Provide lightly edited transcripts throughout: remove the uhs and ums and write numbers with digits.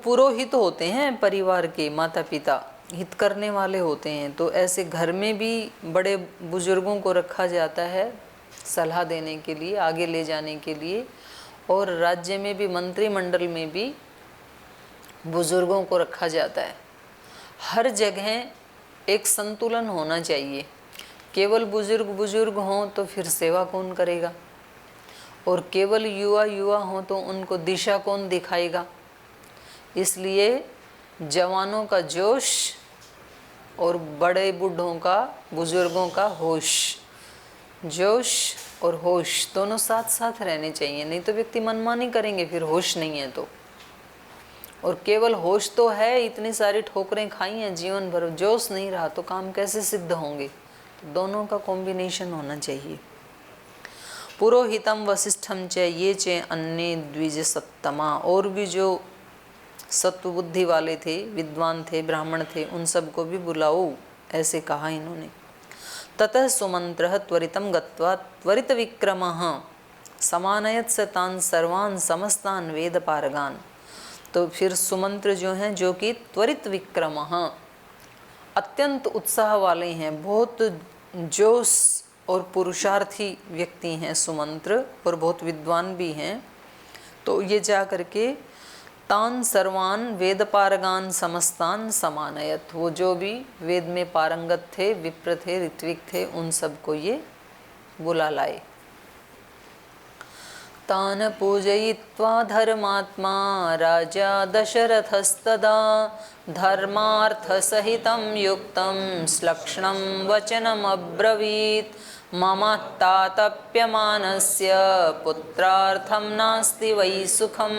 पुरोहित होते हैं परिवार के, माता पिता हित करने वाले होते हैं। तो ऐसे घर में भी बड़े बुजुर्गों को रखा जाता है सलाह देने के लिए, आगे ले जाने के लिए। और राज्य में भी, मंत्रिमंडल में भी बुजुर्गों को रखा जाता है। हर जगह एक संतुलन होना चाहिए। केवल बुजुर्ग बुजुर्ग हों तो फिर सेवा कौन करेगा, और केवल युवा युवा हों तो उनको दिशा कौन दिखाएगा। इसलिए जवानों का जोश और बड़े बूढ़ों का, बुजुर्गों का होश, जोश और होश दोनों साथ साथ रहने चाहिए। नहीं तो व्यक्ति मनमानी करेंगे फिर होश नहीं है तो। और केवल होश तो है, इतनी सारी ठोकरें खाई हैं जीवन भर, जोश नहीं रहा तो काम कैसे सिद्ध होंगे। तो दोनों का कॉम्बिनेशन होना चाहिए। पुरोहितम वसिष्ठम च ये चे अन्य द्विज सत्तमा। और भी जो सत्व बुद्धि वाले थे, विद्वान थे, ब्राह्मण थे, उन सबको भी बुलाओ, ऐसे कहा इन्होंने। ततः सुमंत्रः त्वरितं गत्वा त्वरित विक्रमः समानयत स तान् सर्वान् समस्तान् वेद पारगान। तो फिर सुमंत्र जो हैं, जो कि त्वरित विक्रमः, अत्यंत उत्साह वाले हैं, बहुत जोश और पुरुषार्थी व्यक्ति हैं सुमंत्र, और बहुत विद्वान भी हैं। तो ये जा करके तान सर्वान वेद पारगान समस्तान समानयत, वो जो भी वेद में पारंगत थे, विप्र थे, ऋत्विक थे, उन सबको ये बुला लाए। तान पूजयित्वा धर्मात्मा राजा दशरथस्तदा धर्मार्थसहितं युक्तं श्लक्ष्णं वचनमब्रवीत्। मम तातप्यमानस्य पुत्रार्थं नास्ति वै सुखं,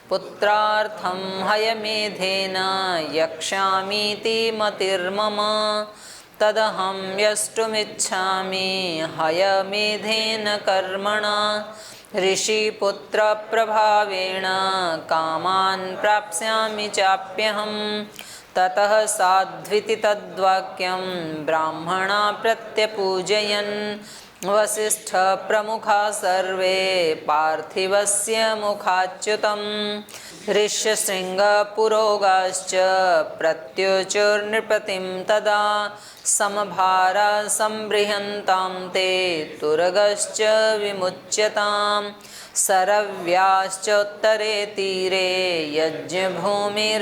पुत्रार्थं हयमेधेन यक्ष्यामीति मतिर्मम। तदहं यष्टुमिच्छामि हयमेधेन कर्मणा, ऋषिपुत्रप्रभावेण कामान् प्राप्स्यामि चाप्यहं। ततः साध्विति तद्वाक्यं ब्राह्मणा प्रत्यपूजयन्। वसिष्ठ प्रमुखा सर्वे पार्थिवस्य मुखाच्युतं। ऋष्यशृङ्गपुरोगाश्च प्रत्युचुर्नृपतिं तदा समभारा संबृहन्तां ते तुरगश्च विमुच्यतां। सरव्याश्चोत्तरे तीरे यज्ञभूमिर्विधीयतां।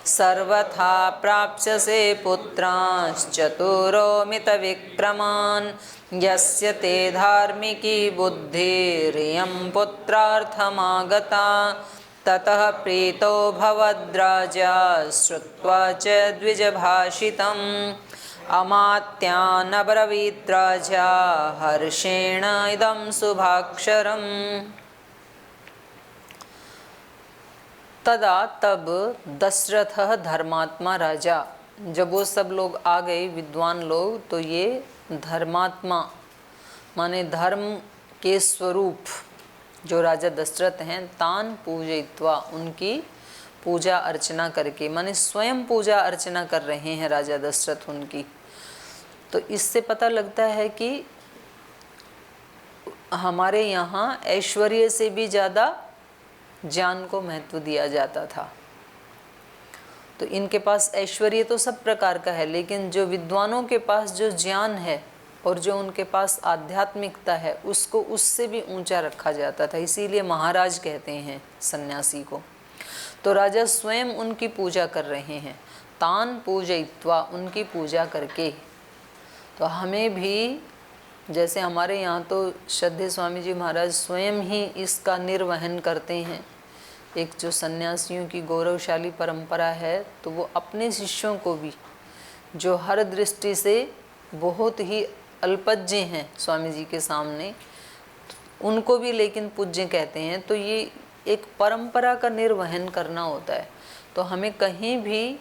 सर्वथा प्राप्स्यसे पुत्रांश्चतुरो मितविक्रमान्। यस्य ते धार्मिकी बुद्धिरियं पुत्रार्थमागता। ततः प्रीतो भवद्राजा श्रुत्वा च द्विजभाषितम्। अमात्यानब्रवीत् राजा हर्षेण इदं शुभाक्षरम्। तदा तब दशरथ धर्मात्मा राजा, जब वो सब लोग आ गए विद्वान लोग, तो ये धर्मात्मा माने धर्म के स्वरूप जो राजा दशरथ हैं, तान पूजयित्वा, उनकी पूजा अर्चना करके, माने स्वयं पूजा अर्चना कर रहे हैं राजा दशरथ उनकी। तो इससे पता लगता है कि हमारे यहाँ ऐश्वर्य से भी ज़्यादा ज्ञान को महत्व दिया जाता था। तो इनके पास ऐश्वर्य तो सब प्रकार का है, लेकिन जो विद्वानों के पास जो ज्ञान है और जो उनके पास आध्यात्मिकता है, उसको उससे भी ऊंचा रखा जाता था। इसीलिए महाराज कहते हैं सन्यासी को। तो राजा स्वयं उनकी पूजा कर रहे हैं, तान पूजयित्वा, उनकी पूजा करके। तो हमें भी, जैसे हमारे यहाँ तो श्रद्धेय स्वामी जी महाराज स्वयं ही इसका निर्वहन करते हैं, एक जो सन्यासियों की गौरवशाली परंपरा है, तो वो अपने शिष्यों को भी, जो हर दृष्टि से बहुत ही अल्पज्ञ हैं स्वामी जी के सामने, उनको भी लेकिन पूज्य कहते हैं। तो ये एक परंपरा का निर्वहन करना होता है। तो हमें कहीं भी,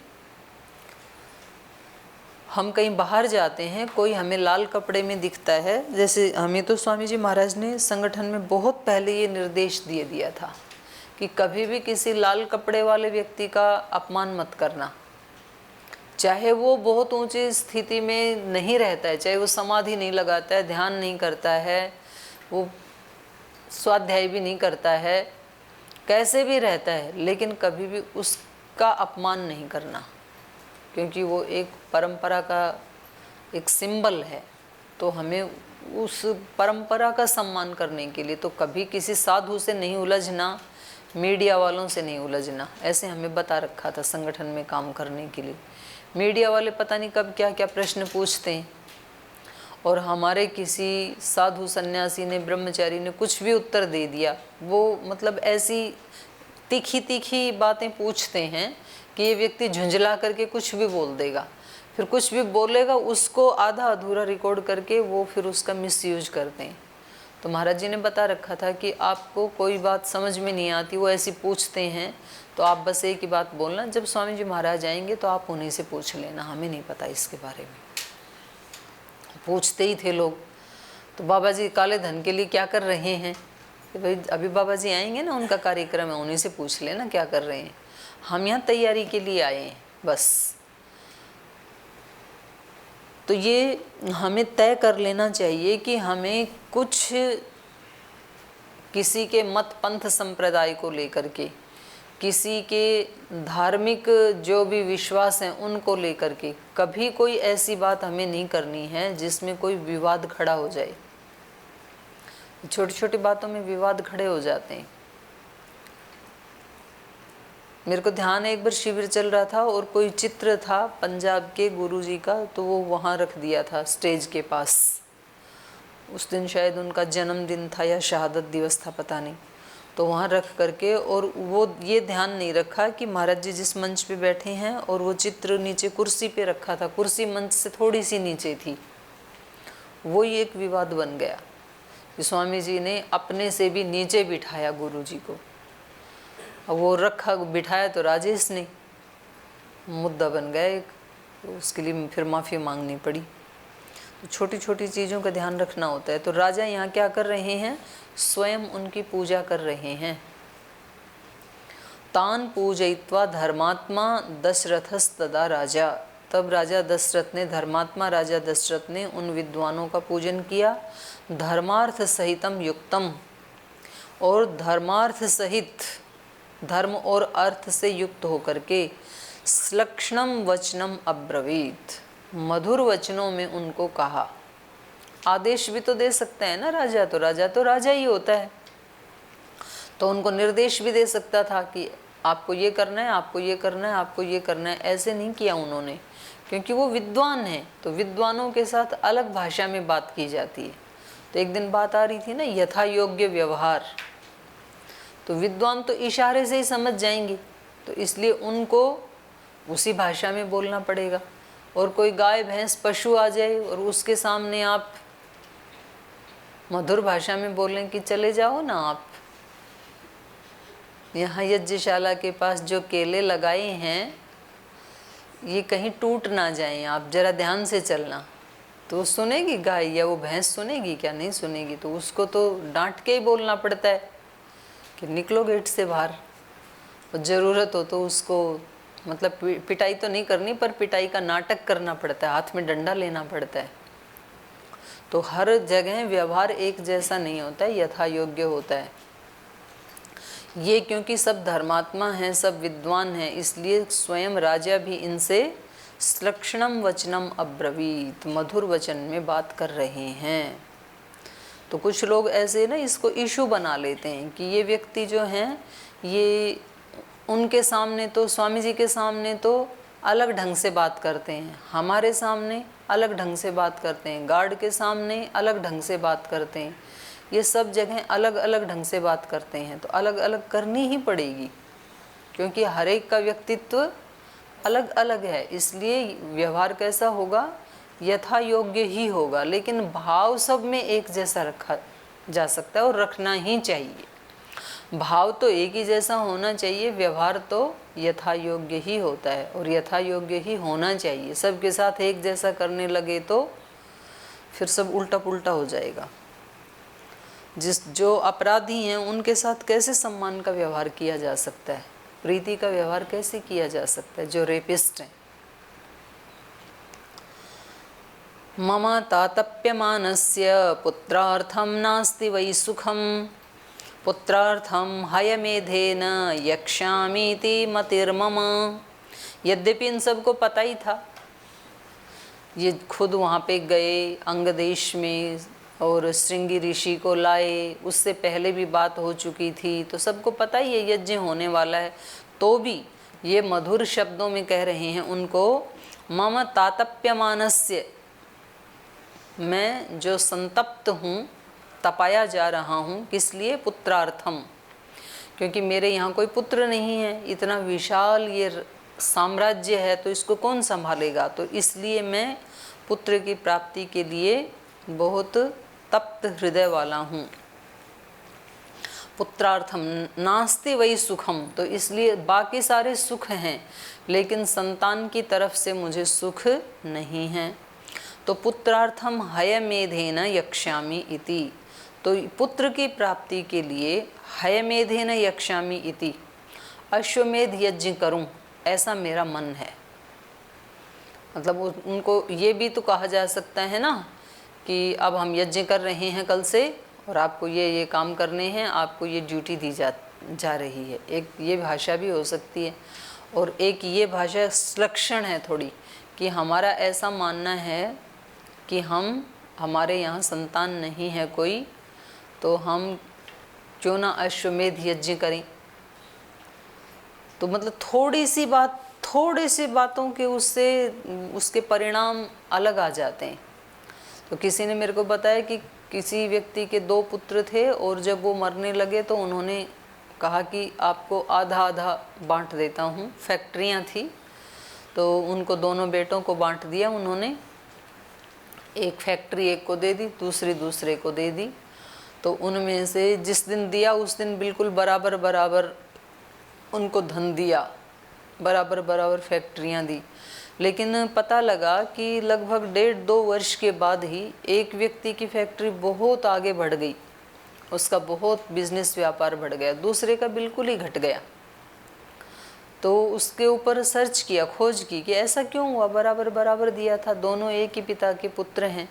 हम कहीं बाहर जाते हैं, कोई हमें लाल कपड़े में दिखता है, जैसे हमें तो स्वामी जी महाराज ने संगठन में बहुत पहले ये निर्देश दिया था कि कभी भी किसी लाल कपड़े वाले व्यक्ति का अपमान मत करना। चाहे वो बहुत ऊंची स्थिति में नहीं रहता है, चाहे वो समाधि नहीं लगाता है, ध्यान नहीं करता है, वो स्वाध्याय भी नहीं करता है, कैसे भी रहता है, लेकिन कभी भी उसका अपमान नहीं करना, क्योंकि वो एक परंपरा का एक सिंबल है। तो हमें उस परंपरा का सम्मान करने के लिए तो कभी किसी साधु से नहीं उलझना, मीडिया वालों से नहीं उलझना, ऐसे हमें बता रखा था संगठन में काम करने के लिए। मीडिया वाले पता नहीं कब क्या क्या प्रश्न पूछते हैं, और हमारे किसी साधु सन्यासी ने, ब्रह्मचारी ने कुछ भी उत्तर दे दिया, वो मतलब ऐसी तीखी तीखी बातें पूछते हैं कि ये व्यक्ति झुंझला करके कुछ भी बोल देगा, फिर कुछ भी बोलेगा उसको आधा अधूरा रिकॉर्ड करके वो फिर उसका मिसयूज करते हैं। तो महाराज जी ने बता रखा था कि आपको कोई बात समझ में नहीं आती, वो ऐसी पूछते हैं, तो आप बस एक ही बात बोलना, जब स्वामी जी महाराज आएंगे तो आप उन्हीं से पूछ लेना, हमें नहीं पता इसके बारे में। पूछते ही थे लोग, तो बाबा जी काले धन के लिए क्या कर रहे हैं, कि भाई अभी बाबा जी आएंगे ना, उनका कार्यक्रम है, उन्हीं से पूछ लेना क्या कर रहे हैं, हम यहाँ तैयारी के लिए आए हैं बस। तो ये हमें तय कर लेना चाहिए कि हमें कुछ किसी के मत पंथ संप्रदाय को लेकर के, किसी के धार्मिक जो भी विश्वास हैं उनको लेकर के कभी कोई ऐसी बात हमें नहीं करनी है जिसमें कोई विवाद खड़ा हो जाए। छोटी छोटी बातों में विवाद खड़े हो जाते हैं। मेरे को ध्यान है, एक बार शिविर चल रहा था और कोई चित्र था पंजाब के गुरुजी का, तो वो वहाँ रख दिया था स्टेज के पास। उस दिन शायद उनका जन्मदिन था या शहादत दिवस था, पता नहीं। तो वहाँ रख करके, और वो ये ध्यान नहीं रखा कि महाराज जी जिस मंच पे बैठे हैं और वो चित्र नीचे कुर्सी पे रखा था, कुर्सी मंच से थोड़ी सी नीचे थी। वो ही एक विवाद बन गया कि स्वामी जी ने अपने से भी नीचे बिठाया गुरु जी को। अब वो रखा बिठाया तो राजेश ने, मुद्दा बन गया एक, तो उसके लिए फिर माफ़ी मांगनी पड़ी। तो छोटी छोटी चीज़ों का ध्यान रखना होता है। तो राजा यहाँ क्या कर रहे हैं, स्वयं उनकी पूजा कर रहे हैं। तान पूजयित्वा धर्मात्मा दशरथस्तदा राजा, तब राजा दशरथ ने, धर्मात्मा राजा दशरथ ने उन विद्वानों का पूजन किया, धर्मार्थ सहितम युक्तम, और धर्मार्थ सहित, धर्म और अर्थ से युक्त होकर के, श्लक्षणम वचनम अब्रवीत, मधुर वचनों में उनको कहा। आदेश भी तो दे सकता है ना राजा, तो राजा ही होता है, तो उनको निर्देश भी दे सकता था कि आपको ये करना है, आपको ये करना है, आपको ये करना है। ऐसे नहीं किया उन्होंने, क्योंकि वो विद्वान हैं, तो विद्वानों के साथ अलग भाषा में बात की जाती है। तो एक दिन बात आ रही थी ना, यथा योग्य व्यवहार, तो विद्वान तो इशारे से ही समझ जाएंगे, तो इसलिए उनको उसी भाषा में बोलना पड़ेगा। और कोई गाय भैंस पशु आ जाए और उसके सामने आप मधुर भाषा में बोलें कि चले जाओ ना आप, यहाँ यज्ञशाला के पास जो केले लगाए हैं ये कहीं टूट ना जाएं, आप जरा ध्यान से चलना। तो सुनेगी गाय या वो भैंस सुनेगी क्या, नहीं सुनेगी। तो उसको तो डांट के ही बोलना पड़ता है कि निकलो गेट से बाहर। और ज़रूरत हो तो उसको मतलब पिटाई तो नहीं करनी, पर पिटाई का नाटक करना पड़ता है, हाथ में डंडा लेना पड़ता है। तो हर जगह व्यवहार एक जैसा नहीं होता है, यथा योग्य होता है। ये क्योंकि सब धर्मात्मा हैं, सब विद्वान हैं, इसलिए स्वयं राजा भी इनसे श्लक्षणम वचनम अब्रवीत, मधुर वचन में बात कर रहे हैं। तो कुछ लोग ऐसे ना इसको इशू बना लेते हैं कि ये व्यक्ति जो हैं ये उनके सामने तो, स्वामी जी के सामने तो अलग ढंग से बात करते हैं, हमारे सामने अलग ढंग से बात करते हैं, गार्ड के सामने अलग ढंग से बात करते हैं, ये सब जगह अलग अलग ढंग से बात करते हैं। तो अलग अलग करनी ही पड़ेगी, क्योंकि हर एक का व्यक्तित्व अलग अलग है, इसलिए व्यवहार कैसा होगा, यथा योग्य ही होगा। लेकिन भाव सब में एक जैसा रखा जा सकता है और रखना ही चाहिए। भाव तो एक ही जैसा होना चाहिए, व्यवहार तो यथा योग्य ही होता है और यथा योग्य ही होना चाहिए। सबके साथ एक जैसा करने लगे तो फिर सब उल्टा पुल्टा हो जाएगा। जो अपराधी हैं उनके साथ कैसे सम्मान का व्यवहार किया जा सकता है, प्रीति का व्यवहार कैसे किया जा सकता है। जो रेपिस्ट हैं, मम तातप्यमानस्य पुत्रार्थम नास्ति वै सुखम, पुत्रार्थम हयमेधेन यक्ष्यामीति मतिर्मम। यद्यपि इन सबको पता ही था, ये खुद वहाँ पे गए अंग देश में और श्रृंगी ऋषि को लाए, उससे पहले भी बात हो चुकी थी, तो सबको पता ही है यज्ञ होने वाला है। तो भी ये मधुर शब्दों में कह रहे हैं उनको, मम तातप्यमानस्य, मैं जो संतप्त हूँ, तपाया जा रहा हूँ, किस लिए? पुत्रार्थम, क्योंकि मेरे यहाँ कोई पुत्र नहीं है, इतना विशाल ये साम्राज्य है तो इसको कौन संभालेगा, तो इसलिए मैं पुत्र की प्राप्ति के लिए बहुत तप्त हृदय वाला हूँ। पुत्रार्थम नास्ति वही सुखम, तो इसलिए बाकी सारे सुख हैं लेकिन संतान की तरफ से मुझे सुख नहीं है। तो पुत्रार्थम हयमेधेन यक्ष्यामि इति, तो पुत्र की प्राप्ति के लिए हयमेधेन यक्ष्यामि इति, अश्वमेध यज्ञ करूं, ऐसा मेरा मन है। मतलब उनको ये भी तो कहा जा सकता है ना कि अब हम यज्ञ कर रहे हैं कल से और आपको ये काम करने हैं, आपको ये ड्यूटी दी जा रही है। एक ये भाषा भी हो सकती है, और एक ये भाषा लक्षण है थोड़ी कि हमारा ऐसा मानना है कि हमारे यहाँ संतान नहीं है कोई, तो हम क्यों ना अश्वमेध यज्ञ करें। तो मतलब थोड़ी सी बातों के उसके परिणाम अलग आ जाते हैं। तो किसी ने मेरे को बताया कि किसी व्यक्ति के 2 पुत्र थे और जब वो मरने लगे तो उन्होंने कहा कि आपको आधा आधा बांट देता हूँ। फैक्ट्रियाँ थी तो उनको दोनों बेटों को बांट दिया उन्होंने, एक फैक्ट्री एक को दे दी, दूसरे को दे दी। तो उनमें से जिस दिन दिया उस दिन बिल्कुल बराबर उनको धन दिया, बराबर फैक्ट्रियाँ दी। लेकिन पता लगा कि लगभग 1.5-2 वर्ष के बाद ही एक व्यक्ति की फैक्ट्री बहुत आगे बढ़ गई, उसका बहुत बिजनेस व्यापार बढ़ गया, दूसरे का बिल्कुल ही घट गया। तो उसके ऊपर सर्च किया, खोज की कि ऐसा क्यों हुआ, बराबर दिया था, दोनों एक ही पिता के पुत्र हैं।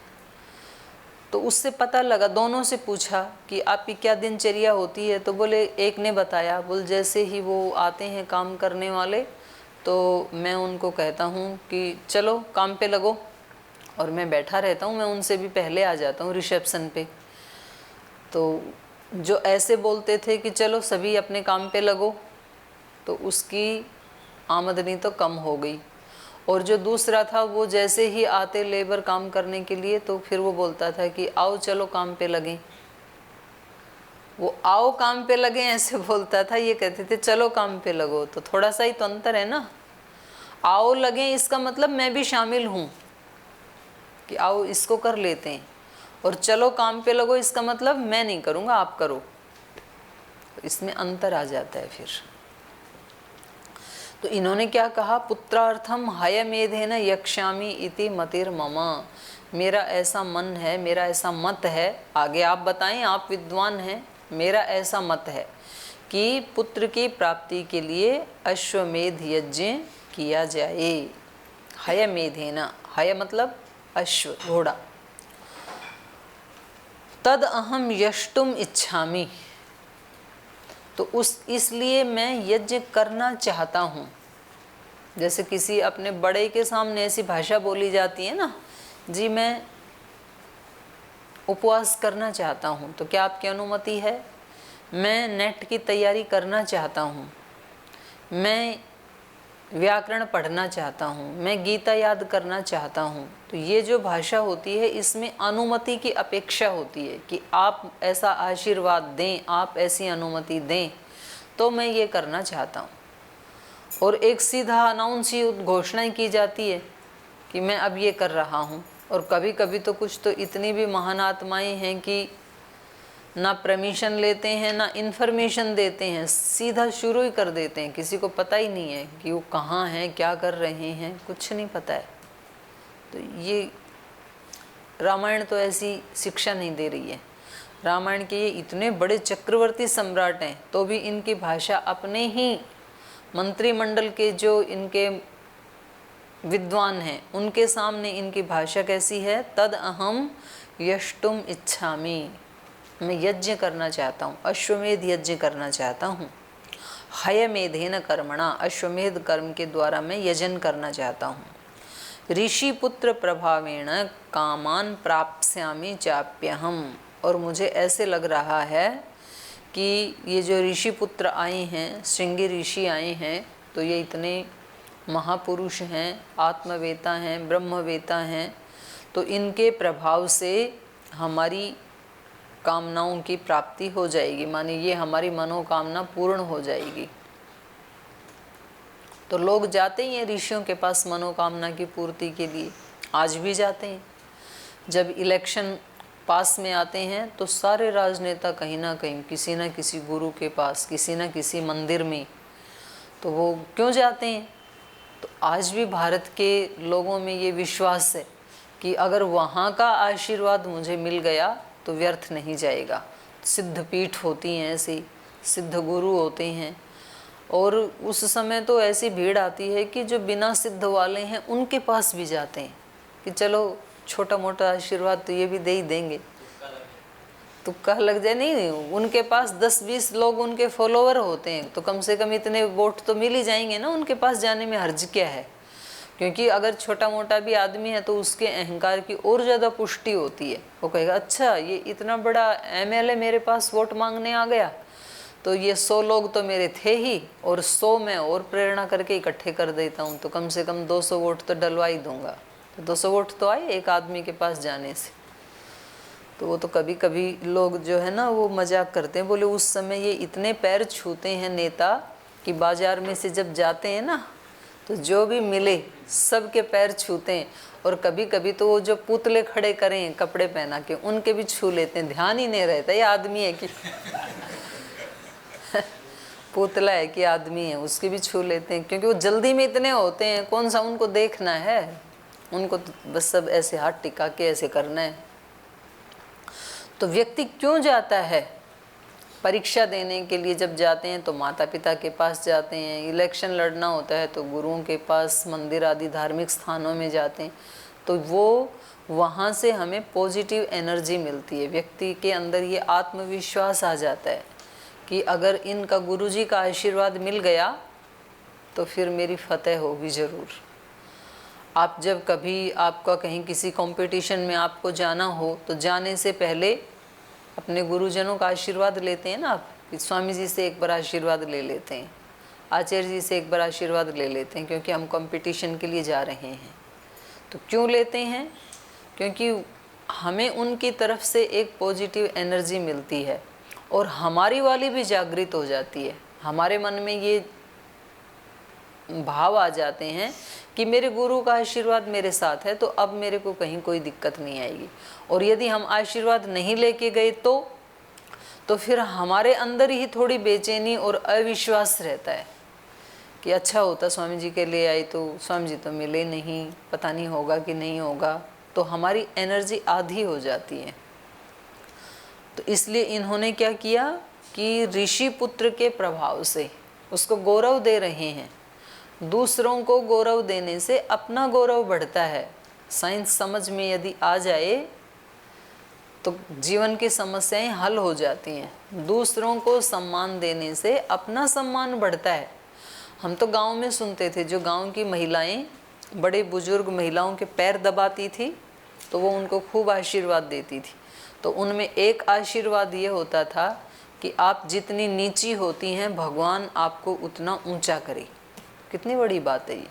तो उससे पता लगा, दोनों से पूछा कि आपकी क्या दिनचर्या होती है, तो बोले, एक ने बताया, बोल जैसे ही वो आते हैं काम करने वाले तो मैं उनको कहता हूँ कि चलो काम पे लगो, और मैं बैठा रहता हूँ, मैं उनसे भी पहले आ जाता हूँ रिसेप्शन पे। तो जो ऐसे बोलते थे कि चलो सभी अपने काम पे लगो, तो उसकी आमदनी तो कम हो गई। और जो दूसरा था वो जैसे ही आते लेबर काम करने के लिए तो फिर वो बोलता था कि आओ चलो काम पे लगें। वो आओ काम पे लगें ऐसे बोलता था, ये कहते थे चलो काम पे लगो। तो थोड़ा सा ही तो अंतर है ना। आओ लगें इसका मतलब मैं भी शामिल हूँ कि आओ इसको कर लेते हैं, और चलो काम पे लगो इसका मतलब मैं नहीं करूँगा आप करो। तो इसमें अंतर आ जाता है फिर। तो इन्होंने क्या कहा, पुत्रार्थम हयमेधेन यक्ष्यामि इति मतिर्मम, मेरा ऐसा मन है, मेरा ऐसा मत है, आगे आप बताएं, आप विद्वान हैं, मेरा ऐसा मत है कि पुत्र की प्राप्ति के लिए अश्वमेध यज्ञ किया जाए। हयमेधेन, हय मतलब अश्व घोड़ा, तद अहम यष्टुम इच्छामि, तो इसलिए मैं यज्ञ करना चाहता हूँ। जैसे किसी अपने बड़े के सामने ऐसी भाषा बोली जाती है ना, जी मैं उपवास करना चाहता हूँ, तो क्या आपकी अनुमति है? मैं नेट की तैयारी करना चाहता हूँ, मैं व्याकरण पढ़ना चाहता हूँ, मैं गीता याद करना चाहता हूँ। तो ये जो भाषा होती है इसमें अनुमति की अपेक्षा होती है कि आप ऐसा आशीर्वाद दें, आप ऐसी अनुमति दें तो मैं ये करना चाहता हूँ। और एक सीधा अनाउंस ही घोषणा की जाती है कि मैं अब ये कर रहा हूँ। और कभी कभी तो कुछ तो इतनी भी महान आत्माएँ हैं कि ना परमिशन लेते हैं ना इन्फॉर्मेशन देते हैं, सीधा शुरू ही कर देते हैं, किसी को पता ही नहीं है कि वो कहाँ हैं, क्या कर रहे हैं, कुछ नहीं पता है। तो ये रामायण तो ऐसी शिक्षा नहीं दे रही है। रामायण के ये इतने बड़े चक्रवर्ती सम्राट हैं तो भी इनकी भाषा अपने ही मंत्रिमंडल के जो इनके विद्वान हैं उनके सामने इनकी भाषा कैसी है, तद अहम यष्टुम इच्छामि, मैं यज्ञ करना चाहता हूँ, अश्वमेध यज्ञ करना चाहता हूँ। हयमेधेन कर्मणा, अश्वमेध कर्म के द्वारा मैं यजन करना चाहता हूँ। ऋषि पुत्र प्रभावेण कामान प्राप्स्यामि चाप्यहम, और मुझे ऐसे लग रहा है कि ये जो ऋषि पुत्र आए हैं, श्रृंगी ऋषि आए हैं, तो ये इतने महापुरुष हैं, आत्मवेता हैं, ब्रह्मवेता हैं, तो इनके प्रभाव से हमारी कामनाओं की प्राप्ति हो जाएगी, माने ये हमारी मनोकामना पूर्ण हो जाएगी। तो लोग जाते ही हैं ऋषियों के पास मनोकामना की पूर्ति के लिए, आज भी जाते हैं। जब इलेक्शन पास में आते हैं तो सारे राजनेता कहीं ना कहीं किसी न किसी गुरु के पास, किसी न किसी मंदिर में, तो वो क्यों जाते हैं? तो आज भी भारत के लोगों में ये विश्वास है कि अगर वहाँ का आशीर्वाद मुझे मिल गया तो व्यर्थ नहीं जाएगा। सिद्ध पीठ होती हैं, ऐसी सिद्ध गुरु होते हैं, और उस समय तो ऐसी भीड़ आती है कि जो बिना सिद्ध वाले हैं उनके पास भी जाते हैं कि चलो छोटा मोटा आशीर्वाद तो ये भी दे ही देंगे, तुक्का लग जाए। नहीं, उनके पास 10-20 लोग उनके फॉलोवर होते हैं, तो कम से कम इतने वोट तो मिल ही जाएंगे ना, उनके पास जाने में हर्ज क्या है? क्योंकि अगर छोटा मोटा भी आदमी है तो उसके अहंकार की और ज़्यादा पुष्टि होती है। वो कहेगा अच्छा ये इतना बड़ा एमएलए मेरे पास वोट मांगने आ गया, तो ये 100 लोग तो मेरे थे ही, और 100 में और प्रेरणा करके इकट्ठे कर देता हूँ, तो कम से कम 200 वोट तो डलवा ही दूंगा। तो 200 वोट तो आए एक आदमी के पास जाने से। तो वो तो कभी कभी लोग जो है ना वो मजाक करते हैं, बोले उस समय ये इतने पैर छूते हैं नेता कि बाजार में से जब जाते हैं ना तो जो भी मिले सबके पैर छूते हैं, और कभी कभी तो वो जो पुतले खड़े करें कपड़े पहना के उनके भी छू लेते हैं, ध्यान ही नहीं रहता ये आदमी है कि पुतला है कि आदमी है, उसके भी छू लेते हैं, क्योंकि वो जल्दी में इतने होते हैं, कौन सा उनको देखना है, उनको तो बस सब ऐसे हाथ टिका के ऐसे करना है। तो व्यक्ति क्यों जाता है? परीक्षा देने के लिए जब जाते हैं तो माता पिता के पास जाते हैं, इलेक्शन लड़ना होता है तो गुरुओं के पास, मंदिर आदि धार्मिक स्थानों में जाते हैं, तो वो वहाँ से हमें पॉजिटिव एनर्जी मिलती है। व्यक्ति के अंदर ये आत्मविश्वास आ जाता है कि अगर इनका गुरुजी का आशीर्वाद मिल गया तो फिर मेरी फतेह होगी ज़रूर। आप जब कभी आपका कहीं किसी कंपटीशन में आपको जाना हो तो जाने से पहले अपने गुरुजनों का आशीर्वाद लेते हैं ना आप, कि स्वामी जी से एक बार आशीर्वाद ले लेते हैं, आचार्य जी से एक बार आशीर्वाद ले लेते हैं, क्योंकि हम कंपटीशन के लिए जा रहे हैं। तो क्यों लेते हैं? क्योंकि हमें उनकी तरफ से एक पॉजिटिव एनर्जी मिलती है और हमारी वाली भी जागृत हो जाती है। हमारे मन में ये भाव आ जाते हैं कि मेरे गुरु का आशीर्वाद मेरे साथ है, तो अब मेरे को कहीं कोई दिक्कत नहीं आएगी। और यदि हम आशीर्वाद नहीं लेके गए तो फिर हमारे अंदर ही थोड़ी बेचैनी और अविश्वास रहता है कि अच्छा होता स्वामी जी के लिए आई तो स्वामी जी तो मिले नहीं, पता नहीं होगा कि नहीं होगा, तो हमारी एनर्जी आधी हो जाती है। तो इसलिए इन्होंने क्या किया कि ऋषि पुत्र के प्रभाव से उसको गौरव दे रहे हैं। दूसरों को गौरव देने से अपना गौरव बढ़ता है। साइंस समझ में यदि आ जाए तो जीवन की समस्याएं हल हो जाती हैं। दूसरों को सम्मान देने से अपना सम्मान बढ़ता है। हम तो गांव में सुनते थे, जो गांव की महिलाएं बड़े बुजुर्ग महिलाओं के पैर दबाती थी तो वो उनको खूब आशीर्वाद देती थी। तो उनमें एक आशीर्वाद ये होता था कि आप जितनी नीची होती हैं भगवान आपको उतना ऊंचा करे। कितनी बड़ी बात है ये।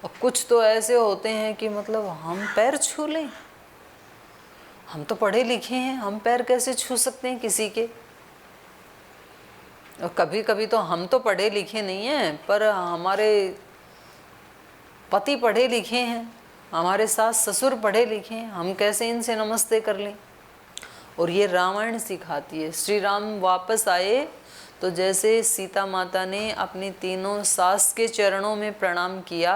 और कुछ तो ऐसे होते हैं कि मतलब हम पैर छू लें, हम तो पढ़े लिखे हैं, हम पैर कैसे छू सकते हैं किसी के? और कभी कभी तो हम तो पढ़े लिखे नहीं हैं पर हमारे पति पढ़े लिखे हैं, हमारे सास ससुर पढ़े लिखे हैं, हम कैसे इनसे नमस्ते कर लें? और ये रामायण सिखाती है। श्री राम वापस आए तो जैसे सीता माता ने अपनी तीनों सास के चरणों में प्रणाम किया,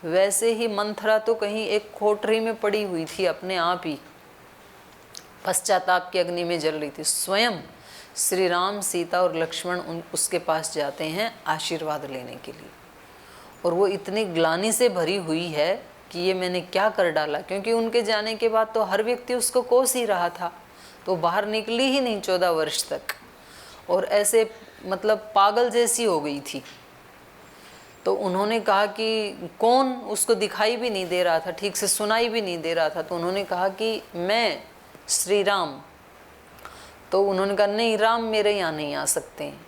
वैसे ही मंथरा तो कहीं एक कोठरी में पड़ी हुई थी, अपने आप ही पश्चाताप की अग्नि में जल रही थी। स्वयं श्री राम, सीता और लक्ष्मण उसके पास जाते हैं आशीर्वाद लेने के लिए, और वो इतनी ग्लानि से भरी हुई है कि ये मैंने क्या कर डाला, क्योंकि उनके जाने के बाद तो हर व्यक्ति उसको कोस ही रहा था। तो बाहर निकली ही नहीं 14 वर्ष तक, और ऐसे मतलब पागल जैसी हो गई थी। तो उन्होंने कहा कि कौन, उसको दिखाई भी नहीं दे रहा था, ठीक से सुनाई भी नहीं दे रहा था। तो उन्होंने कहा कि मैं श्री राम। तो उन्होंने कहा नहीं, राम मेरे यहाँ नहीं आ सकते हैं।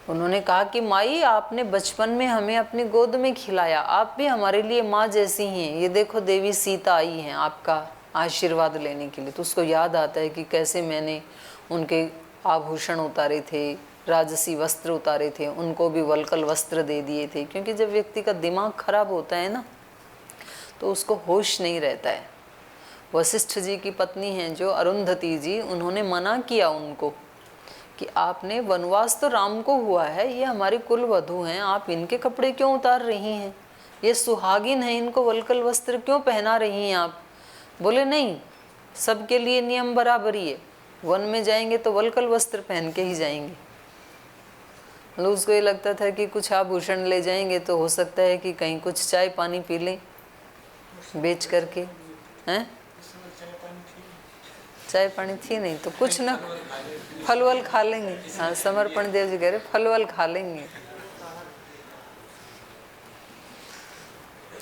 उन्होंने कहा कि माई, आपने बचपन में हमें अपनी गोद में खिलाया, आप भी हमारे लिए माँ जैसी हैं। ये देखो देवी सीता आई हैं आपका आशीर्वाद लेने के लिए। तो उसको याद आता है कि कैसे मैंने उनके आभूषण उतारे थे, राजसी वस्त्र उतारे थे, उनको भी वल्कल वस्त्र दे दिए थे। क्योंकि जब व्यक्ति का दिमाग खराब होता है ना, तो उसको होश नहीं रहता है। वशिष्ठ जी की पत्नी हैं जो अरुंधति जी, उन्होंने मना किया उनको कि आपने, वनवास तो राम को हुआ है, ये हमारी कुल वधू हैं, आप इनके कपड़े क्यों उतार रही हैं, ये सुहागिन है, इनको वल्कल वस्त्र क्यों पहना रही हैं आप। बोले नहीं, सबके लिए नियम बराबरी है, वन में जाएंगे तो वल्कल वस्त्र पहन के ही जाएंगे। मतलब उसको ये लगता था कि कुछ आभूषण ले जाएंगे तो हो सकता है कि कहीं कुछ चाय पानी पी लें बेच करके, हैं। चाय पानी थी नहीं तो कुछ ना, फल वल खा लेंगे। हाँ, समर्पण देव जी कह रहे फल वल खा लेंगे,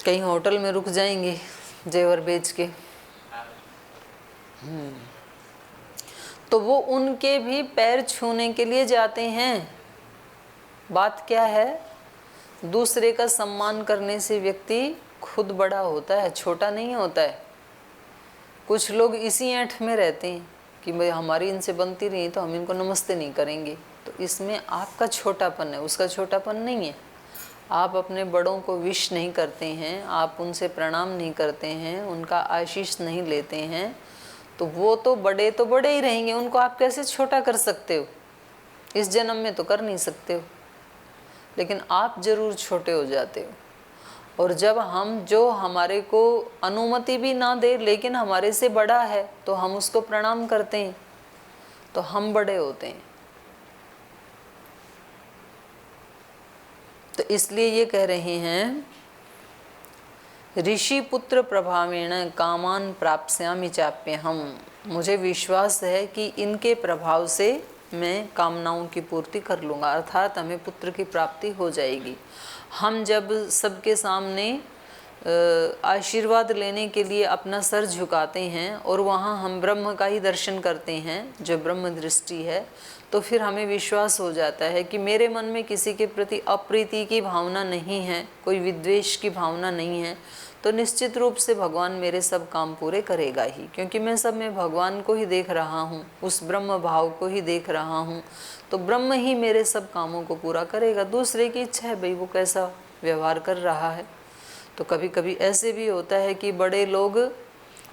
कहीं होटल में रुक जाएंगे जेवर बेच के। तो वो उनके भी पैर छूने के लिए जाते हैं। बात क्या है, दूसरे का सम्मान करने से व्यक्ति खुद बड़ा होता है, छोटा नहीं होता है। कुछ लोग इसी ऐंठ में रहते हैं कि भाई हमारी इनसे बनती नहीं तो हम इनको नमस्ते नहीं करेंगे। तो इसमें आपका छोटापन है, उसका छोटापन नहीं है। आप अपने बड़ों को विश नहीं करते हैं, आप उनसे प्रणाम नहीं करते हैं, उनका आशीष नहीं लेते हैं, तो वो तो बड़े ही रहेंगे, उनको आप कैसे छोटा कर सकते हो। इस जन्म में तो कर नहीं सकते हो, लेकिन आप जरूर छोटे हो जाते हो। और जब हम, जो हमारे को अनुमति भी ना दे लेकिन हमारे से बड़ा है, तो हम उसको प्रणाम करते हैं, तो हम बड़े होते हैं। तो इसलिए ये कह रहे हैं, ऋषि पुत्र प्रभावेण कामान प्राप्स्यामि चाप्य हम, मुझे विश्वास है कि इनके प्रभाव से मैं कामनाओं की पूर्ति कर लूँगा, अर्थात हमें पुत्र की प्राप्ति हो जाएगी। हम जब सबके सामने आशीर्वाद लेने के लिए अपना सर झुकाते हैं और वहाँ हम ब्रह्म का ही दर्शन करते हैं, जो ब्रह्म दृष्टि है, तो फिर हमें विश्वास हो जाता है कि मेरे मन में किसी के प्रति अप्रीति की भावना नहीं है, कोई विद्वेष की भावना नहीं है, तो निश्चित रूप से भगवान मेरे सब काम पूरे करेगा ही। क्योंकि मैं सब में भगवान को ही देख रहा हूँ, उस ब्रह्म भाव को ही देख रहा हूँ, तो ब्रह्म ही मेरे सब कामों को पूरा करेगा। दूसरे की इच्छा है भाई वो कैसा व्यवहार कर रहा है। तो कभी कभी ऐसे भी होता है कि बड़े लोग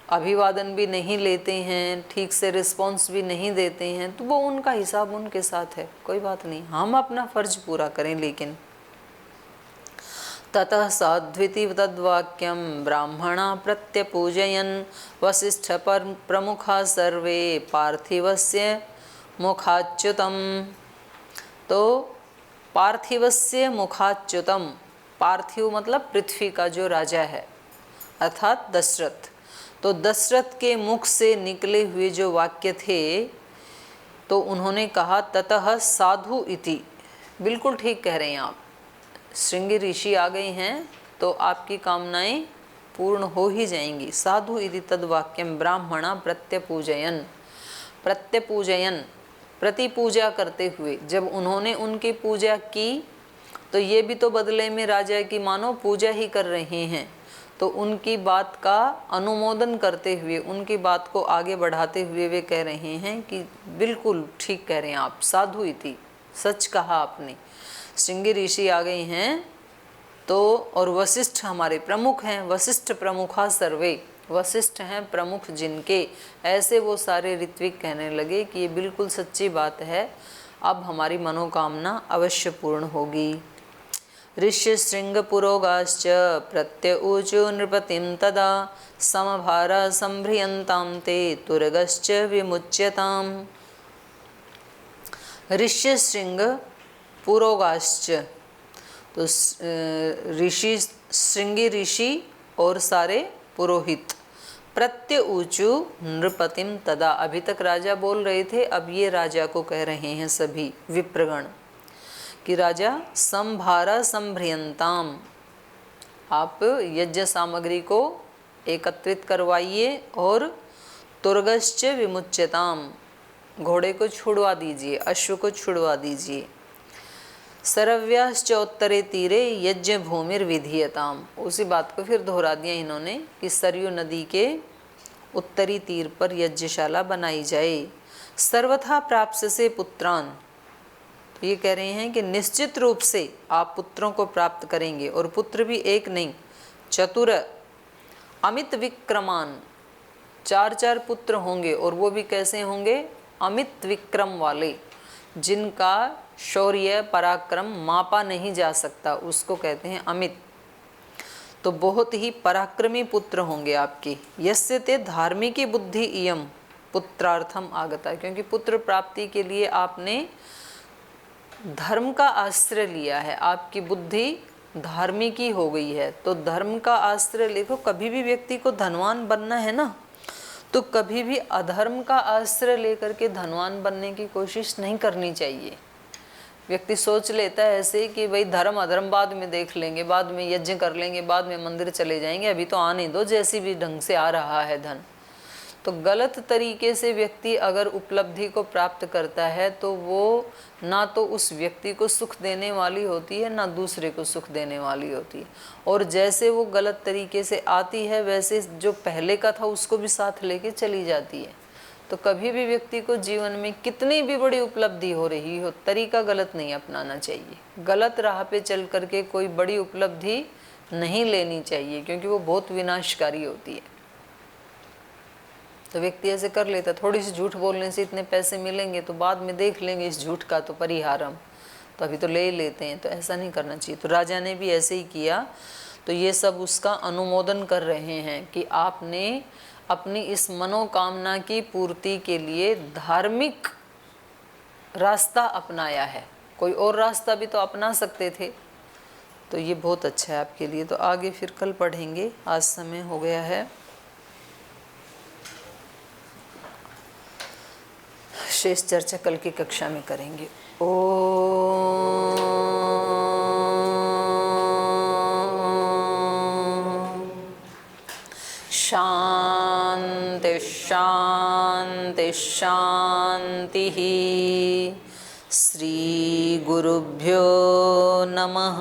अभिवादन भी नहीं लेते हैं, ठीक से रिस्पॉन्स भी नहीं देते हैं, तो वो उनका हिसाब उनके साथ है, कोई बात नहीं, हम अपना फर्ज पूरा करें। लेकिन ततः साध्विति तद्वाक्यम ब्राह्मणा प्रत्यपूजयन् वसिष्ठ प्रमुखा सर्वे पार्थिवस्य मुखाच्युतम। तो पार्थिवस्य मुखाच्युतम, पार्थिव मतलब पृथ्वी का जो राजा है, अर्थात दशरथ। तो दशरथ के मुख से निकले हुए जो वाक्य थे, तो उन्होंने कहा ततः साधु इति। बिल्कुल ठीक कह रहे हैं आप, श्रृंगी ऋषि आ गए हैं तो आपकी कामनाएं पूर्ण हो ही जाएंगी। साधु इति तद्वाक्यम ब्राह्मणा प्रत्यपूजयन्, प्रत्यपूजयन् प्रति पूजा करते हुए, जब उन्होंने उनकी पूजा की तो ये भी तो बदले में राजा की मानो पूजा ही कर रहे हैं। तो उनकी बात का अनुमोदन करते हुए, उनकी बात को आगे बढ़ाते हुए वे कह रहे हैं कि बिल्कुल ठीक कह रहे हैं आप, साधु इति, सच कहा आपने। श्रृंगी ऋषि आ गए हैं तो, और वशिष्ठ हमारे प्रमुख हैं, वशिष्ठ प्रमुखा सर्वे, वशिष्ठ हैं प्रमुख जिनके, ऐसे वो सारे ऋत्विक कहने लगे कि ये बिल्कुल सच्ची बात है, अब हमारी मनोकामना अवश्य पूर्ण होगी। ऋष्य श्रृंग पुरोगाश्च प्रत्यऊचु नृपतिं तदा समभारा संभ्रियन्तां ते तुरगश्च विमुच्यताम्। ऋष्य श्रृंग पुरोगाश्च, तो ऋषि, श्रृंगी ऋषि और सारे पुरोहित, प्रत्युचु नृपतिम तदा। अभी तक राजा बोल रहे थे, अब ये राजा को कह रहे हैं सभी विप्रगण कि राजा संभारा संभ्रियंताम, आप यज्ञ सामग्री को एकत्रित करवाइए और तुर्गश्च विमुच्यताम, घोड़े को छुड़वा दीजिए, अश्व को छुड़वा दीजिए। सरव्याश्च उत्तरे तीरे यज्ञ भूमिर विधीयताम, उसी बात को फिर दोहरा दिया इन्होंने कि सरयू नदी के उत्तरी तीर पर यज्ञशाला बनाई जाए। सर्वथा प्राप्त से पुत्रान, तो ये कह रहे हैं कि निश्चित रूप से आप पुत्रों को प्राप्त करेंगे, और पुत्र भी एक नहीं, चतुर अमित विक्रमान, 4 पुत्र होंगे, और वो भी कैसे होंगे? अमित विक्रम वाले, जिनका शौर्य पराक्रम मापा नहीं जा सकता, उसको कहते हैं अमित। तो बहुत ही पराक्रमी पुत्र होंगे आपके। यस्य ते धार्मिकी बुद्धि इयम पुत्रार्थम आगता, क्योंकि पुत्र प्राप्ति के लिए आपने धर्म का आश्रय लिया है, आपकी बुद्धि धार्मिकी हो गई है। तो धर्म का आश्रय लेखो, कभी भी व्यक्ति को धनवान बनना है ना, तो कभी भी अधर्म का आश्रय लेकर के धनवान बनने की कोशिश नहीं करनी चाहिए। व्यक्ति सोच लेता है ऐसे कि भाई धर्म अधर्म बाद में देख लेंगे, बाद में यज्ञ कर लेंगे, बाद में मंदिर चले जाएंगे, अभी तो आने दो, जैसी भी ढंग से आ रहा है धन। तो गलत तरीके से व्यक्ति अगर उपलब्धि को प्राप्त करता है तो वो ना तो उस व्यक्ति को सुख देने वाली होती है, ना दूसरे को सुख देने वाली होती है। और जैसे वो गलत तरीके से आती है, वैसे जो पहले का था उसको भी साथ लेके चली जाती है। तो कभी भी व्यक्ति को जीवन में कितनी भी बड़ी उपलब्धि हो रही हो, तरीका गलत नहीं अपनाना चाहिए। गलत राह पे चल करके कोई बड़ी उपलब्धि नहीं लेनी चाहिए, क्योंकि वो बहुत विनाशकारी होती है। तो व्यक्ति ऐसे कर लेता, थोड़ी सी झूठ बोलने से इतने पैसे मिलेंगे तो बाद में देख लेंगे इस झूठ का तो परिहारम, तो अभी तो ले ही लेते हैं। तो ऐसा नहीं करना चाहिए। तो राजा ने भी ऐसे ही किया। तो ये सब उसका अनुमोदन कर रहे हैं कि आपने अपनी इस मनोकामना की पूर्ति के लिए धार्मिक रास्ता अपनाया है, कोई और रास्ता भी तो अपना सकते थे। तो ये बहुत अच्छा है आपके लिए। तो आगे फिर कल पढ़ेंगे, आज समय हो गया है। शेष चर्चा कल की कक्षा में करेंगे। शांति शांति शांति। श्री गुरुभ्यो नमः।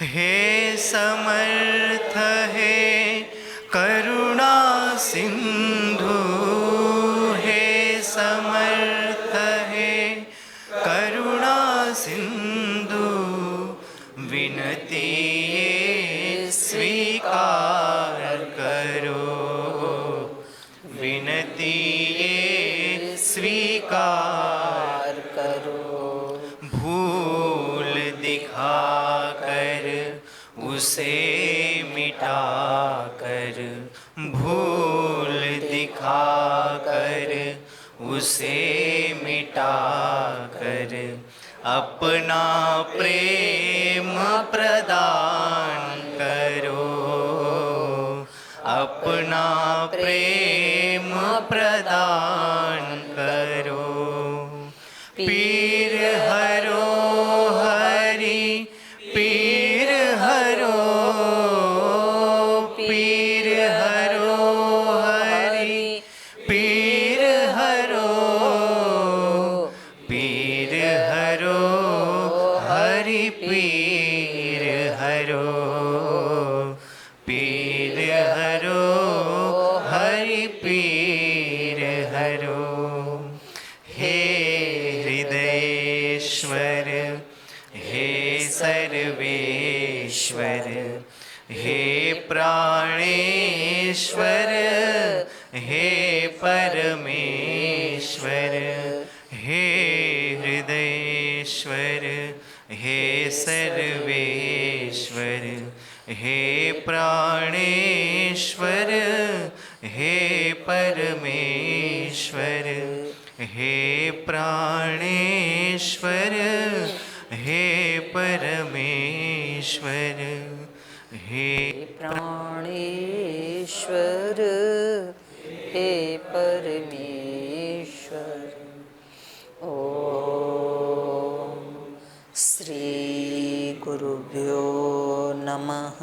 हे समर्थ हे करुणा सिंधु, हे समर्थ हे करुणा सिंधु, विनती ये स्वीकार करो, विनती ये स्वीकार करो। भूल दिखा उसे मिटा कर, भूल दिखा कर उसे मिटा कर, अपना प्रेम प्रदान करो, अपना प्रेम प्रदान करो। पीर हरो हरि, पीर हरो, पीर हरो हरि, पीर हरो, पीर हरो हरि, पीर हरो, पीर हरो हरि, पीर हरो। हे हृदयेश्वर, हे सर्वेश्वर, हे प्राणेश्वर हे परमेश्वर हे हृदयेश्वर हे सर्वेश्वर हे प्राणेश्वर हे परमेश्वर हे प्राणेश्वर हे परमेश्वर हे प्राणेश्वर हे परमेश्वर। ओम श्री गुरुभ्यो नमः।